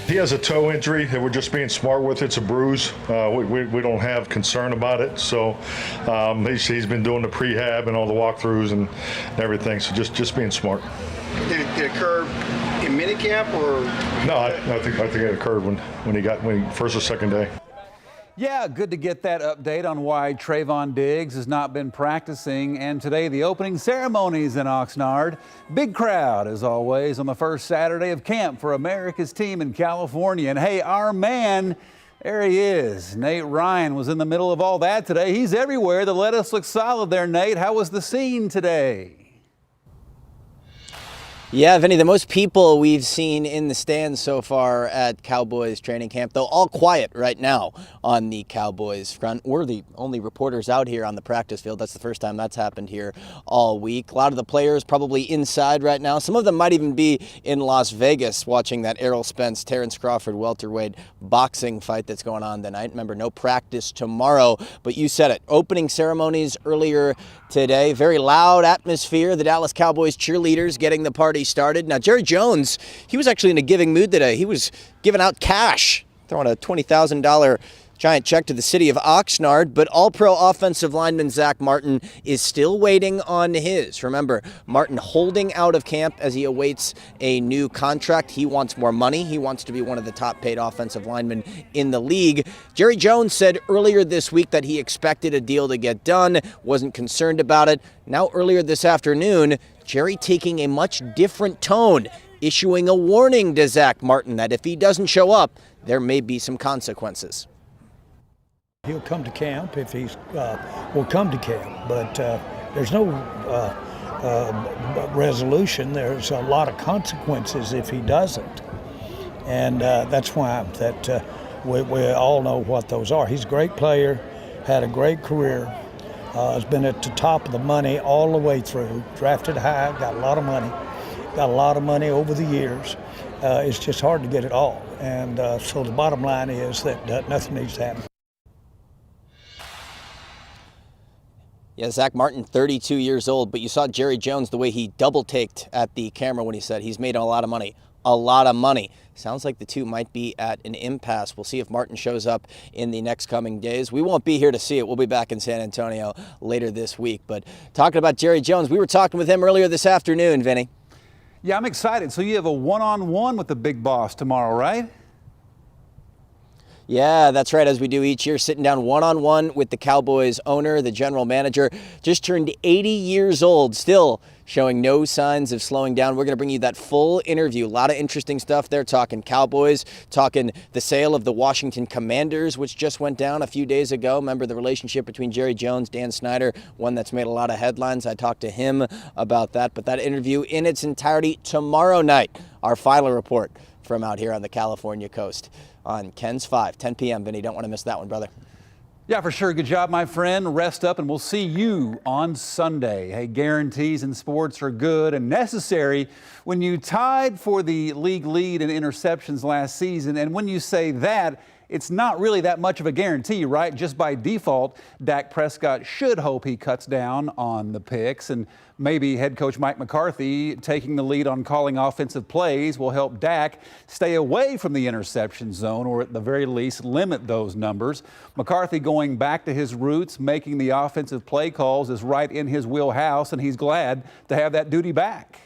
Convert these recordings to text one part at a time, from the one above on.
He has a toe injury that we're just being smart with. It's a bruise. We don't have concern about it. So he's been doing the prehab and all the walkthroughs and everything. So just being smart. Did it occur in minicamp or? No, I think it occurred when he first or second day. Yeah, good to get that update on why Trayvon Diggs has not been practicing. And today, the opening ceremonies in Oxnard. Big crowd, as always, on the first Saturday of camp for America's team in California. And hey, our man, there he is. Nate Ryan was in the middle of all that today. He's everywhere. The lettuce looks solid there, Nate. How was the scene today? Yeah, Vinny, the most people we've seen in the stands so far at Cowboys training camp, though all quiet right now on the Cowboys front. We're the only reporters out here on the practice field. That's the first time that's happened here all week. A lot of the players probably inside right now. Some of them might even be in Las Vegas watching that Errol Spence, Terrence Crawford welterweight boxing fight that's going on tonight. Remember, no practice tomorrow, but you said it. Opening ceremonies earlier today. Very loud atmosphere. The Dallas Cowboys cheerleaders getting the party started. Now, Jerry Jones, he was actually in a giving mood today. He was giving out cash, throwing a $20,000 giant check to the city of Oxnard, but all-pro offensive lineman Zack Martin is still waiting on his. Remember, Martin holding out of camp as he awaits a new contract. He wants more money. He wants to be one of the top-paid offensive linemen in the league. Jerry Jones said earlier this week that he expected a deal to get done, wasn't concerned about it. Now, earlier this afternoon, Jerry taking a much different tone, issuing a warning to Zack Martin that if he doesn't show up, there may be some consequences. He'll come to camp if he's will come to camp, but there's no resolution. There's a lot of consequences if he doesn't, and that's why we all know what those are. He's a great player, had a great career, has been at the top of the money all the way through. Drafted high, got a lot of money over the years. It's just hard to get it all, and so the bottom line is that nothing needs to happen. Yeah, Zack Martin, 32 years old, but you saw Jerry Jones, the way he double-taked at the camera when he said he's made a lot of money. A lot of money. Sounds like the two might be at an impasse. We'll see if Martin shows up in the next coming days. We won't be here to see it. We'll be back in San Antonio later this week. But talking about Jerry Jones, we were talking with him earlier this afternoon, Vinny. Yeah, I'm excited. So you have a one-on-one with the big boss tomorrow, right? Yeah, that's right, as we do each year, sitting down one-on-one with the Cowboys owner, the general manager, just turned 80 years old, still showing no signs of slowing down. We're going to bring you that full interview. A lot of interesting stuff there, talking Cowboys, talking the sale of the Washington Commanders, which just went down a few days ago. Remember the relationship between Jerry Jones, Dan Snyder, one that's made a lot of headlines. I talked to him about that, but that interview in its entirety tomorrow night, our final report from out here on the California coast on Ken's 5, 10 p.m. Vinny, don't want to miss that one, brother. Yeah, for sure. Good job, my friend. Rest up, and we'll see you on Sunday. Hey, guarantees in sports are good and necessary when you tied for the league lead in interceptions last season. And when you say that, it's not really that much of a guarantee, right? Just by default, Dak Prescott should hope he cuts down on the picks, and maybe head coach Mike McCarthy taking the lead on calling offensive plays will help Dak stay away from the interception zone, or at the very least limit those numbers. McCarthy going back to his roots, making the offensive play calls is right in his wheelhouse, and he's glad to have that duty back.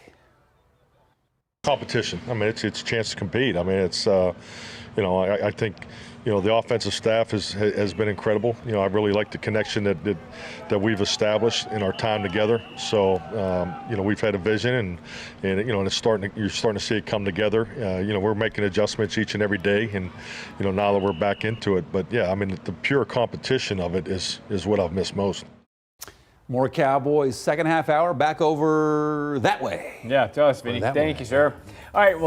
Competition. I mean, it's a chance to compete. I mean, it's I think the offensive staff has been incredible. I really like the connection that we've established in our time together. So we've had a vision, and it's you're starting to see it come together. We're making adjustments each and every day, and now that we're back into it. But yeah, I mean, the pure competition of it is what I've missed most. More Cowboys second half hour back over that way. Yeah, tell us, Vinny. Thank you, sir. All right. Well.